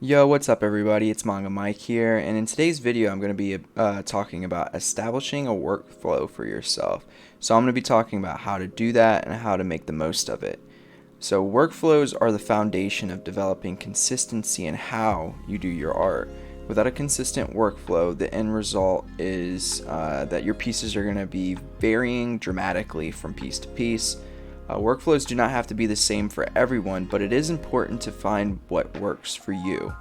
Yo, what's up everybody? It's Manga Mike here, and in today's video I'm going to be talking about establishing a workflow for yourself. So I'm going to be talking about how to do that and how to make the most of it. So workflows are the foundation of developing consistency in how you do your art. Without a consistent workflow, the end result is that your pieces are going to be varying dramatically from piece to piece. Workflows do not have to be the same for everyone, but it is important to find what works for you.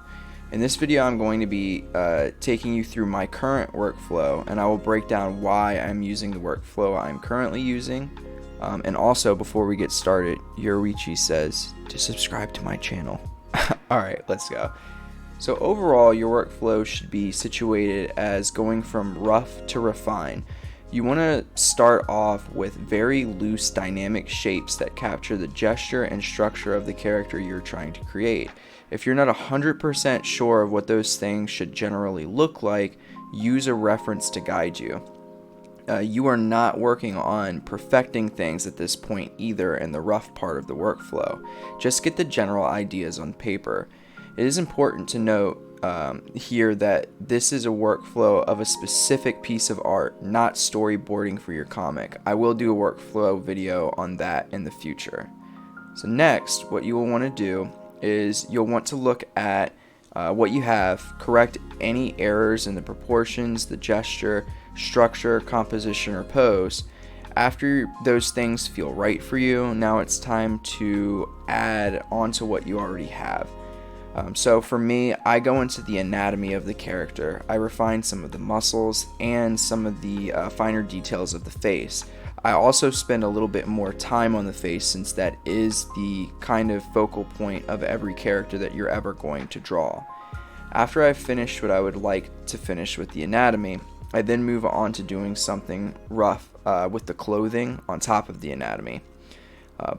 In this video, I'm going to be taking you through my current workflow, and I will break down why I'm using the workflow I'm currently using. And also, before we get started, Yoruichi says to subscribe to my channel. Alright, let's go. So overall, your workflow should be situated as going from rough to refine. You want to start off with very loose dynamic shapes that capture the gesture and structure of the character you're trying to create. If you're not 100% sure of what those things should generally look like, use a reference to guide you. You are not working on perfecting things at this point either in the rough part of the workflow. Just get the general ideas on paper. It is important to note here that this is a workflow of a specific piece of art, not storyboarding for your comic. I will do a workflow video on that in the future. So next, what you will want to do is you'll want to look at what you have, correct any errors in the proportions, the gesture, structure, composition, or pose. After those things feel right for you, now it's time to add onto what you already have. So for me, I go into the anatomy of the character. I refine some of the muscles and some of the finer details of the face. I also spend a little bit more time on the face since that is the kind of focal point of every character that you're ever going to draw. After I've finished what I would like to finish with the anatomy, I then move on to doing something rough with the clothing on top of the anatomy.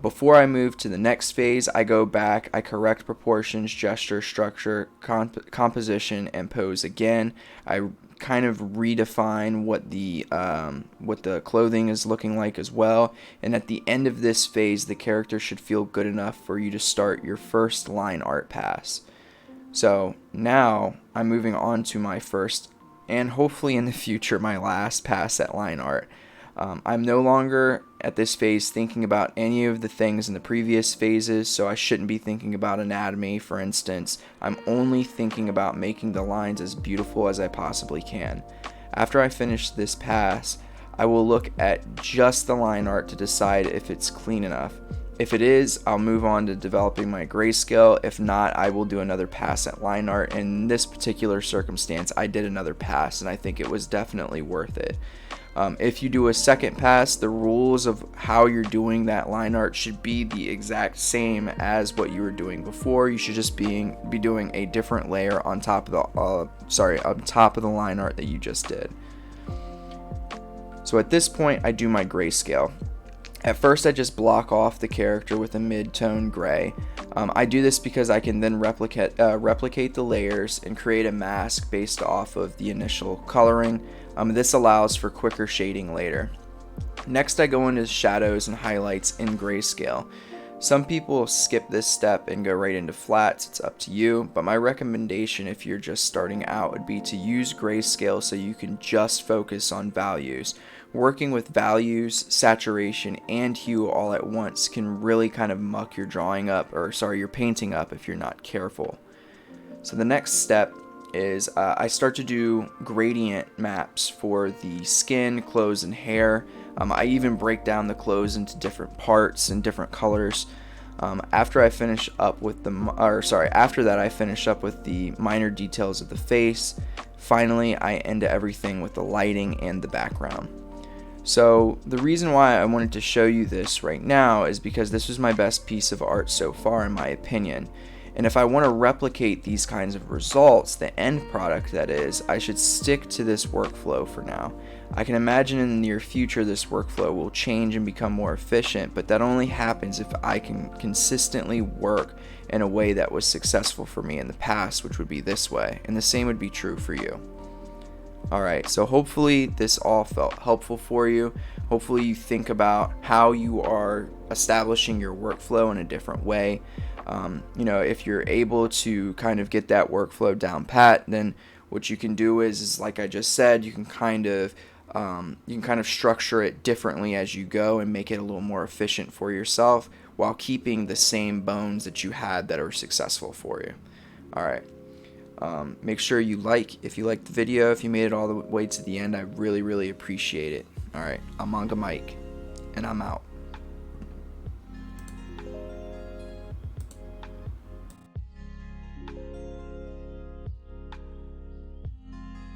Before I move to the next phase, I go back, I correct proportions, gesture, structure, composition, and pose again. I kind of redefine what the clothing is looking like as well. And at the end of this phase, the character should feel good enough for you to start your first line art pass. So now I'm moving on to my first, and hopefully in the future, my last pass at line art. I'm no longer at this phase thinking about any of the things in the previous phases, so I shouldn't be thinking about anatomy, for instance. I'm only thinking about making the lines as beautiful as I possibly can. After I finish this pass, I will look at just the line art to decide if it's clean enough. If it is, I'll move on to developing my grayscale. If not, I will do another pass at line art. In this particular circumstance, I did another pass, and I think it was definitely worth it. If you do a second pass, the rules of how you're doing that line art should be the exact same as what you were doing before. You should just be doing a different layer on top of the line art that you just did. So at this point, I do my grayscale. At first, I just block off the character with a mid-tone gray. I do this because I can then replicate the layers and create a mask based off of the initial coloring. This allows for quicker shading later. Next, I go into shadows and highlights in grayscale. Some people skip this step and go right into flats. It's up to you, but my recommendation if you're just starting out would be to use grayscale so you can just focus on values. Working with values, saturation, and hue all at once can really kind of muck your your painting up if you're not careful. So the next step is I start to do gradient maps for the skin, clothes, and hair. I even break down the clothes into different parts and different colors. After that, I finish up with the minor details of the face. Finally, I end everything with the lighting and the background. So the reason why I wanted to show you this right now is because this was my best piece of art so far, in my opinion. And if I want to replicate these kinds of results, the end product that is, I should stick to this workflow for now. I can imagine in the near future this workflow will change and become more efficient, but that only happens if I can consistently work in a way that was successful for me in the past, which would be this way, and the same would be true for you. Alright, so hopefully this all felt helpful for you. Hopefully you think about how you are establishing your workflow in a different way. If you're able to kind of get that workflow down pat, then what you can do is like I just said, you can kind of structure it differently as you go and make it a little more efficient for yourself while keeping the same bones that you had that are successful for you. All right. Make sure if you liked the video, if you made it all the way to the end, I really, really appreciate it. All right. I'm Manga Mike, and I'm out.